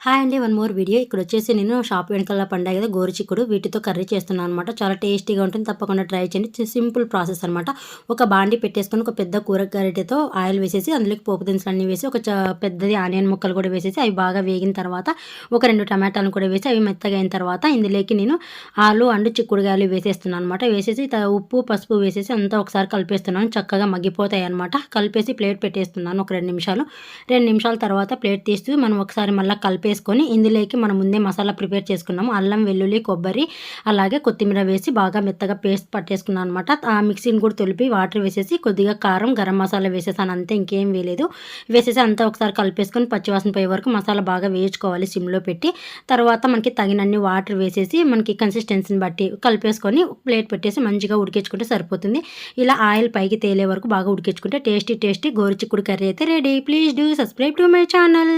Hi అండి. One more video. ఇక్కడొచ్చేసి నేను shop వెనకాల పండాయి కదా గోరుచిక్కుడు, వీటితో కర్రీ చేస్తున్నాను అనమాట. చాలా టేస్టీగా ఉంటుంది. తప్పకుండా ట్రై చేయండి. సింపుల్ ప్రాసెస్ అనమాట. ఒక బాండీ పెట్టేసుకొని ఒక పెద్ద కూర గరిటెతో ఆయిల్ వేసేసి అందులోకి పోపు దినుసులన్నీ వేసి ఒక పెద్దది ఆనియన్ ముక్కలు కూడా వేసేసి అవి బాగా వేగిన తర్వాత ఒక 2 టమాటాలను కూడా వేసి అవి మెత్తగా అయిన తర్వాత ఇందులోకి నేను ఆలు అండ్ చిక్కుడుగాయలు వేసేస్తున్నాను అనమాట. వేసేసి ఉప్పు, పసుపు వేసేసి అంతా ఒకసారి కలిపేస్తున్నాను. చక్కగా మగ్గిపోతాయి అనమాట. కలిపేసి ప్లేట్ పెట్టేస్తున్నాను ఒక 2 నిమిషాలు. 2 నిమిషాల తర్వాత ప్లేట్ తీస్తూ మనం ఒకసారి మళ్ళీ కలిపేసుకొని ఇందులోకి మనం ముందే మసాలా ప్రిపేర్ చేసుకున్నాము. అల్లం, వెల్లుల్లి, కొబ్బరి అలాగే కొత్తిమీర వేసి బాగా మెత్తగా పేస్ట్ పట్టేసుకున్నాను అనమాట. ఆ మిక్సీని కూడా తొలిపి వాటర్ వేసేసి కొద్దిగా కారం, గరం మసాలా వేసేసాను అంతే, ఇంకేం వేయలేదు. వేసేసి అంతా ఒకసారి కలిపేసుకొని పచ్చివాసన పోయే వరకు మసాలా బాగా వేయించుకోవాలి సిమ్లో పెట్టి. తర్వాత మనకి తగినన్ని వాటర్ వేసేసి మనకి కన్సిస్టెన్సీని బట్టి కలిపేసుకొని ప్లేట్ పెట్టేసి మంచిగా ఉడికించుకుంటే సరిపోతుంది. ఇలా ఆయిల్ పైకి తేలే వరకు బాగా ఉడికించుకుంటే టేస్టీ గోరుచిక్కుడు కర్రీ అయితే ready. Please do subscribe to my channel.